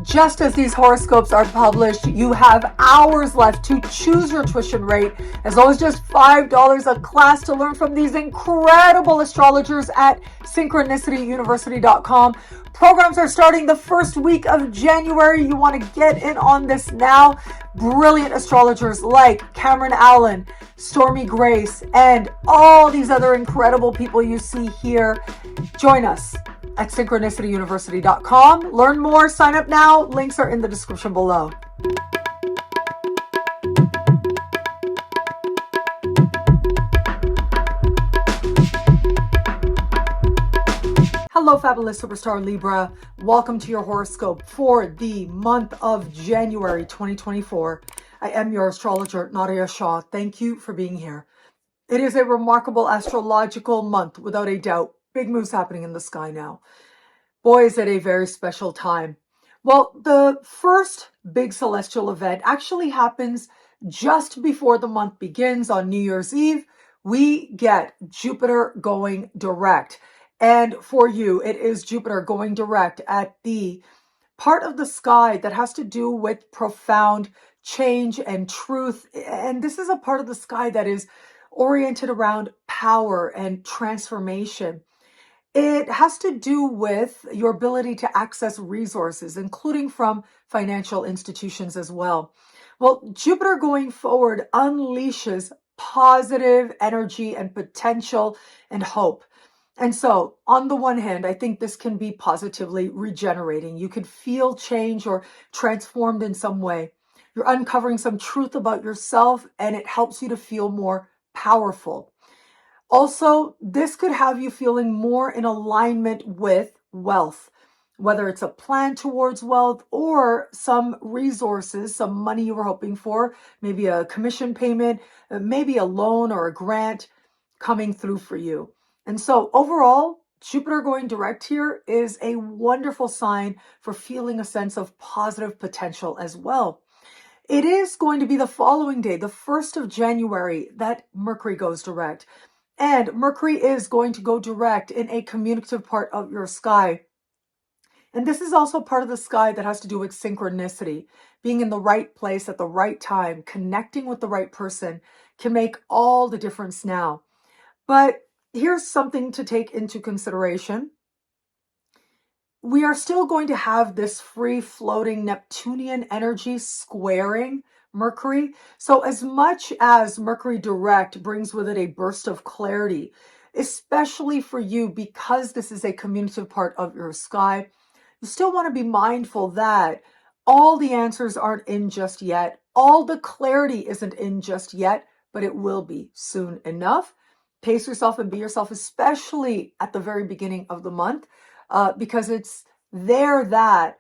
Just as these horoscopes are published, you have hours left to choose your tuition rate, as low as just $5 a class, to learn from these incredible astrologers at SYNCHRONICITYUniversity.com. Programs are starting the first week of January. You want to get in on this now. Brilliant astrologers like Cameron Allen, Stormy Grace, and all these other incredible people you see here. Join us at SYNCHRONICITYUniversity.com. Learn more, sign up now. Links are in the description below. Hello, fabulous superstar Libra. Welcome to your horoscope for the month of January 2024. I am your astrologer, Nadiya Shah. Thank you for being here. It is a remarkable astrological month, without a doubt. Big moves happening in the sky now. Boy, is it a very special time. Well, the first big celestial event actually happens just before the month begins on New Year's Eve. We get Jupiter going direct. And for you, it is Jupiter going direct at the part of the sky that has to do with profound change and truth. And this is a part of the sky that is oriented around power and transformation. It has to do with your ability to access resources, including from financial institutions as well. Well, Jupiter going forward unleashes positive energy and potential and hope. And so, on the one hand, I think this can be positively regenerating. You could feel change or transformed in some way. You're uncovering some truth about yourself, and it helps you to feel more powerful. Also, this could have you feeling more in alignment with wealth, whether it's a plan towards wealth or some resources, some money you were hoping for, maybe a commission payment, maybe a loan or a grant coming through for you. And so overall, Jupiter going direct here is a wonderful sign for feeling a sense of positive potential as well. It is going to be the following day, the 1st of January, that Mercury goes direct. And Mercury is going to go direct in a communicative part of your sky. And this is also part of the sky that has to do with synchronicity. Being in the right place at the right time, connecting with the right person can make all the difference now. But here's something to take into consideration. We are still going to have this free-floating Neptunian energy squaring Mercury. So as much as Mercury direct brings with it a burst of clarity, especially for you because this is a communicative part of your sky, you still want to be mindful that all the answers aren't in just yet. All the clarity isn't in just yet, but it will be soon enough. Pace yourself and be yourself, especially at the very beginning of the month, because it's there that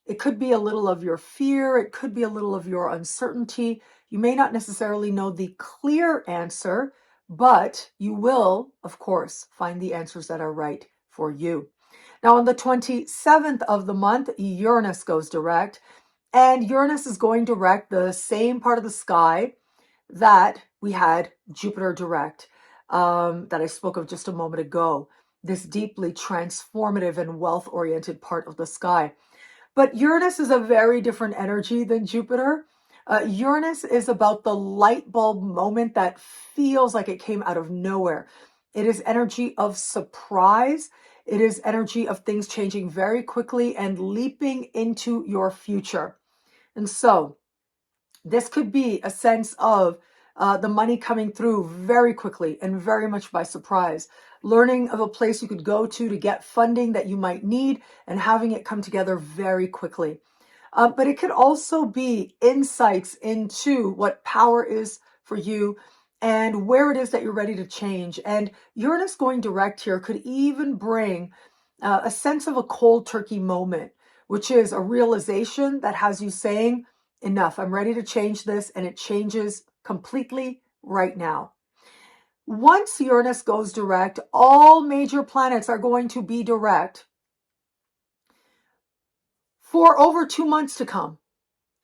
it could be a little of your fear. It could be a little of your uncertainty. You may not necessarily know the clear answer, but you will, of course, find the answers that are right for you. Now, on the 27th of the month, Uranus goes direct, and Uranus is going direct the same part of the sky that we had Jupiter direct. That I spoke of just a moment ago, this deeply transformative and wealth-oriented part of the sky. But Uranus is a very different energy than Jupiter. Uranus is about the light bulb moment that feels like it came out of nowhere. It is energy of surprise. It is energy of things changing very quickly and leaping into your future. And so this could be a sense of the money coming through very quickly and very much by surprise. Learning of a place you could go to get funding that you might need and having it come together very quickly. But it could also be insights into what power is for you and where it is that you're ready to change. And Uranus going direct here could even bring a sense of a cold turkey moment, which is a realization that has you saying, enough, I'm ready to change this, and it changes completely right now. Once Uranus goes direct, all major planets are going to be direct for over 2 months to come,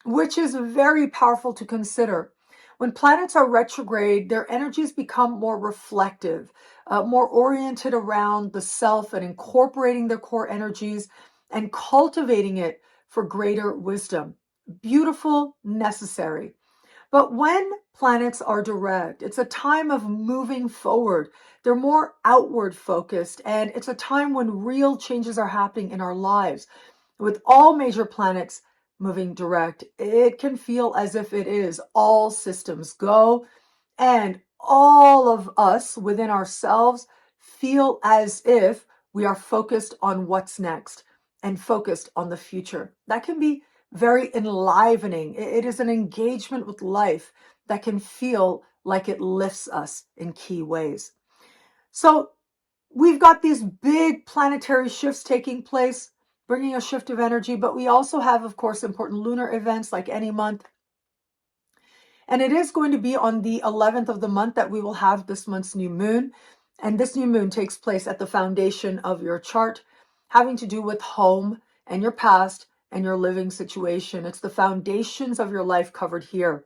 which is very powerful to consider. When planets are retrograde, their energies become more reflective, more oriented around the self and incorporating their core energies and cultivating it for greater wisdom. Beautiful, necessary. But when planets are direct, it's a time of moving forward. They're more outward focused, and it's a time when real changes are happening in our lives. With all major planets moving direct, it can feel as if it is all systems go, and all of us within ourselves feel as if we are focused on what's next and focused on the future. That can be very enlivening. It is an engagement with life that can feel like it lifts us in key ways. So we've got these big planetary shifts taking place, bringing a shift of energy, but we also have, of course, important lunar events like any month. And it is going to be on the 11th of the month that we will have this month's new moon. And this new moon takes place at the foundation of your chart, having to do with home and your past and your living situation. It's the foundations of your life covered here.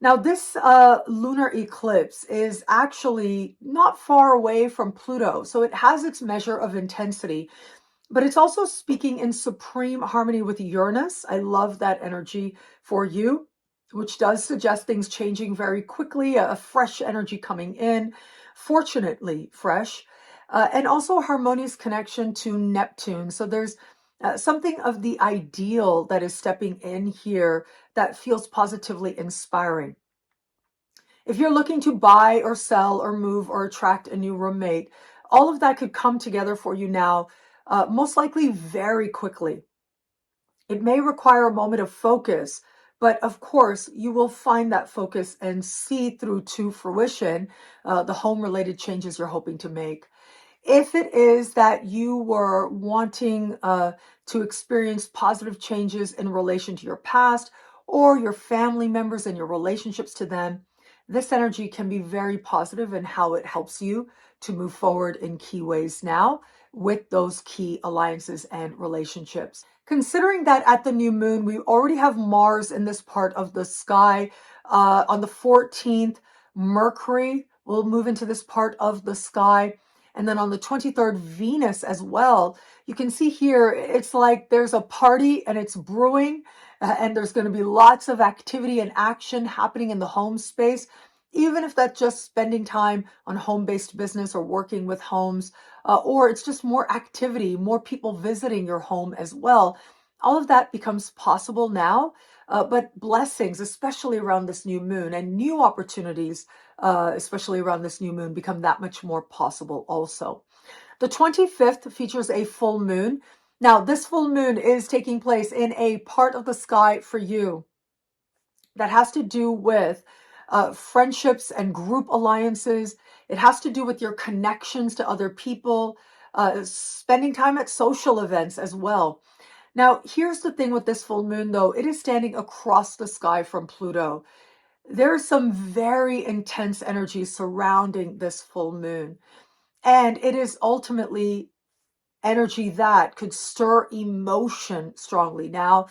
Now, this lunar eclipse is actually not far away from Pluto, so it has its measure of intensity, but it's also speaking in supreme harmony with Uranus. I love that energy for you, which does suggest things changing very quickly, a fresh energy coming in, fortunately fresh, and also a harmonious connection to Neptune. So there's something of the ideal that is stepping in here that feels positively inspiring. If you're looking to buy or sell or move or attract a new roommate, all of that could come together for you now, most likely very quickly. It may require a moment of focus, but of course, you will find that focus and see through to fruition the home-related changes you're hoping to make. If it is that you were wanting to experience positive changes in relation to your past or your family members and your relationships to them, this energy can be very positive in how it helps you to move forward in key ways now with those key alliances and relationships. Considering that at the new moon, we already have Mars in this part of the sky. On the 14th, Mercury will move into this part of the sky. And then on the 23rd, Venus as well. You can see here, it's like there's a party and it's brewing, and there's going to be lots of activity and action happening in the home space, even if that's just spending time on home-based business or working with homes, or it's just more activity, more people visiting your home as well. All of that becomes possible now, but blessings, especially around this new moon, and new opportunities, especially around this new moon, become that much more possible also. The 25th features a full moon. Now, this full moon is taking place in a part of the sky for you that has to do with friendships and group alliances. It has to do with your connections to other people, spending time at social events as well. Now, here's the thing with this full moon, though. It is standing across the sky from Pluto. There's some very intense energy surrounding this full moon. And it is ultimately energy that could stir emotion strongly. Now,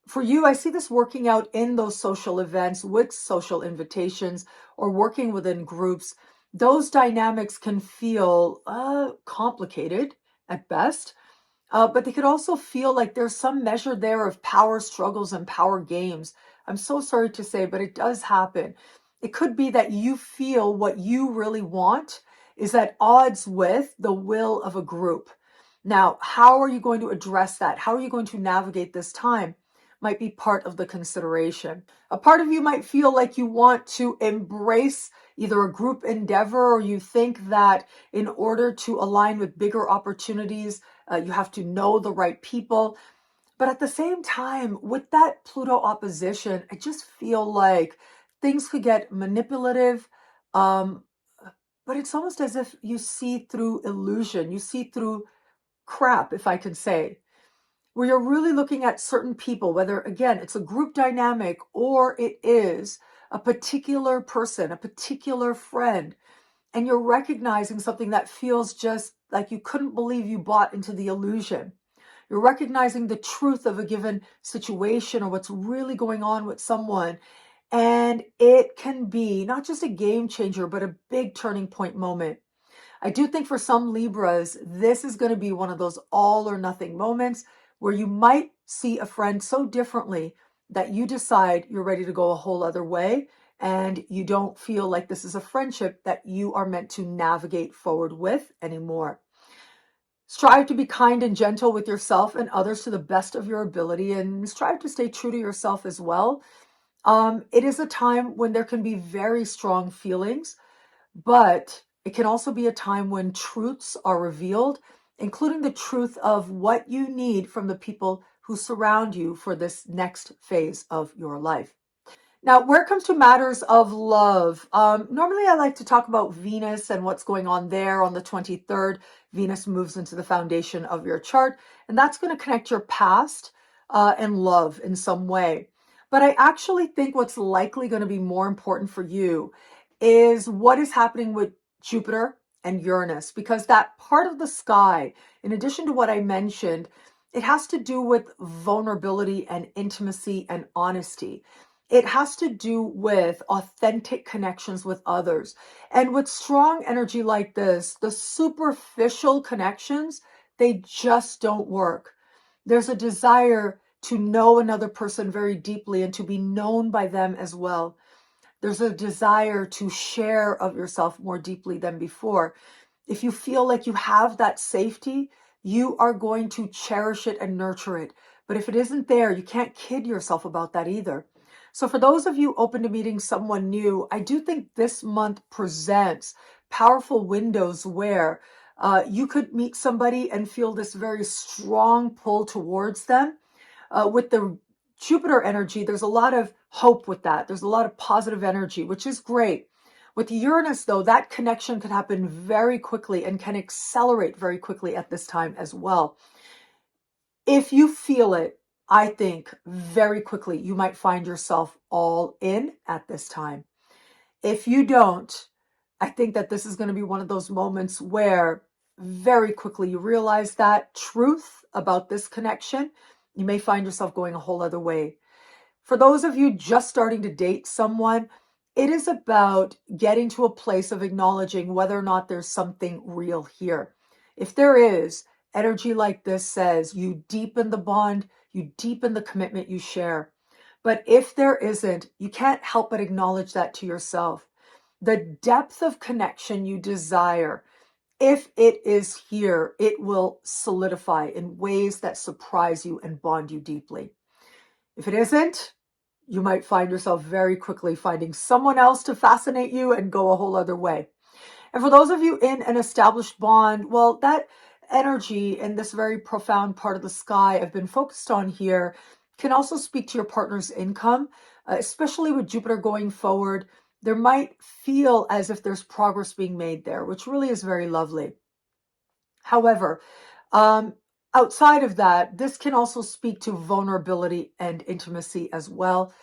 for you, I see this working out in those social events with social invitations or working within groups. Those dynamics can feel complicated at best, but they could also feel like there's some measure there of power struggles and power games. I'm so sorry to say, but it does happen. It could be that you feel what you really want is at odds with the will of a group. Now, how are you going to address that? How are you going to navigate this time? Might be part of the consideration. A part of you might feel like you want to embrace either a group endeavor, or you think that in order to align with bigger opportunities, you have to know the right people. But at the same time, with that Pluto opposition, I just feel like things could get manipulative. But it's almost as if you see through illusion, you see through crap, if I can say, where you're really looking at certain people, whether, again, it's a group dynamic or it is a particular person, a particular friend, and you're recognizing something that feels just like you couldn't believe you bought into the illusion. You're recognizing the truth of a given situation or what's really going on with someone. And it can be not just a game changer, but a big turning point moment. I do think for some Libras, this is going to be one of those all or nothing moments where you might see a friend so differently that you decide you're ready to go a whole other way, and you don't feel like this is a friendship that you are meant to navigate forward with anymore. Strive to be kind and gentle with yourself and others to the best of your ability, and strive to stay true to yourself as well. It is a time when there can be very strong feelings, but it can also be a time when truths are revealed, including the truth of what you need from the people who surround you for this next phase of your life. Now, where it comes to matters of love, normally I like to talk about Venus and what's going on there on the 23rd. Venus moves into the foundation of your chart, and that's going to connect your past and love in some way. But I actually think what's likely going to be more important for you is what is happening with Jupiter and Uranus, because that part of the sky, in addition to what I mentioned, it has to do with vulnerability and intimacy and honesty. It has to do with authentic connections with others. And with strong energy like this, the superficial connections, they just don't work. There's a desire to know another person very deeply and to be known by them as well. There's a desire to share of yourself more deeply than before. If you feel like you have that safety, you are going to cherish it and nurture it. But if it isn't there, you can't kid yourself about that either. So for those of you open to meeting someone new, I do think this month presents powerful windows where you could meet somebody and feel this very strong pull towards them. With the Jupiter energy, there's a lot of hope with that. There's a lot of positive energy, which is great. With Uranus, though, that connection can happen very quickly and can accelerate very quickly at this time as well. If you feel it, I think very quickly you might find yourself all in at this time. If you don't, I think that this is going to be one of those moments where very quickly you realize that truth about this connection. You may find yourself going a whole other way. For those of you just starting to date someone, it is about getting to a place of acknowledging whether or not there's something real here. If there is, energy like this says you deepen the bond, you deepen the commitment you share. But if there isn't, you can't help but acknowledge that to yourself. The depth of connection you desire, if it is here, it will solidify in ways that surprise you and bond you deeply. If it isn't, you might find yourself very quickly finding someone else to fascinate you and go a whole other way. And for those of you in an established bond, well, that energy in this very profound part of the sky I've been focused on here can also speak to your partner's income, especially with Jupiter going forward. There might feel as if there's progress being made there, which really is very lovely. However, um, outside of that, this can also speak to vulnerability and intimacy as well,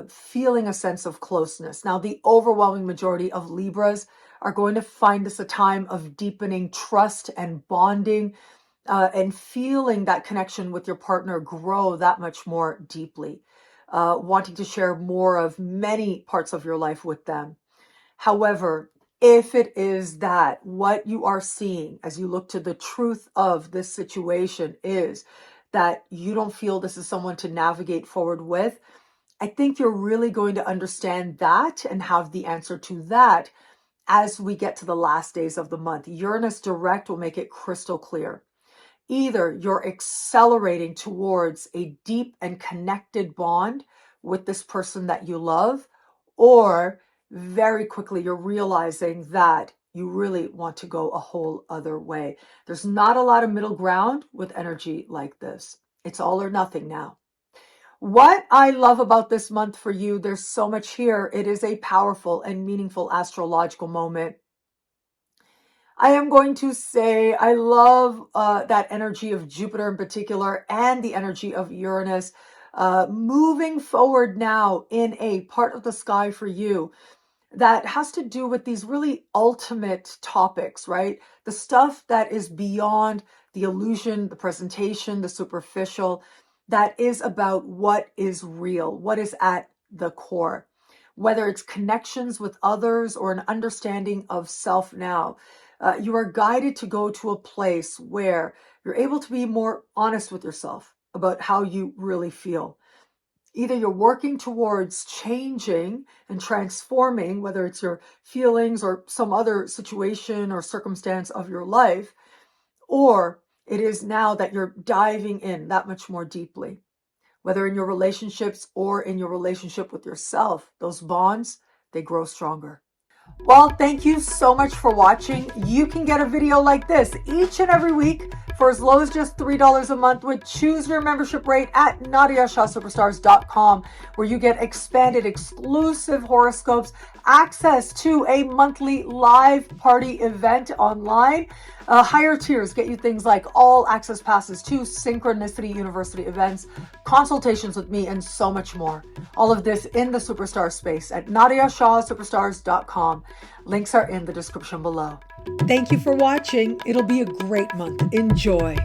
feeling a sense of closeness. Now, the overwhelming majority of Libras are going to find this a time of deepening trust and bonding, and feeling that connection with your partner grow that much more deeply, wanting to share more of many parts of your life with them. However, if it is that what you are seeing as you look to the truth of this situation is that you don't feel this is someone to navigate forward with, I think you're really going to understand that and have the answer to that as we get to the last days of the month. Uranus direct will make it crystal clear. Either you're accelerating towards a deep and connected bond with this person that you love, or very quickly you're realizing that you really want to go a whole other way. There's not a lot of middle ground with energy like this. It's all or nothing now. What I love about this month for you, there's so much here. It is a powerful and meaningful astrological moment. I am going to say I love that energy of Jupiter in particular and the energy of Uranus moving forward now in a part of the sky for you that has to do with these really ultimate topics, right? The stuff that is beyond the illusion, the presentation, the superficial, that is about what is real, what is at the core, whether it's connections with others or an understanding of self now. You are guided to go to a place where you're able to be more honest with yourself about how you really feel. Either you're working towards changing and transforming, whether it's your feelings or some other situation or circumstance of your life, or it is now that you're diving in that much more deeply, whether in your relationships or in your relationship with yourself. Those bonds, they grow stronger. Well, thank you so much for watching. You can get a video like this each and every week for as low as just $3 a month with Choose Your Membership Rate at NadiyaShahSuperstars.com, where you get expanded exclusive horoscopes, access to a monthly live party event online. Higher tiers get you things like all access passes to Synchronicity University events, consultations with me, and so much more. All of this in the Superstar space at NadiyaShahSuperstars.com. Links are in the description below. Thank you for watching. It'll be a great month. Enjoy.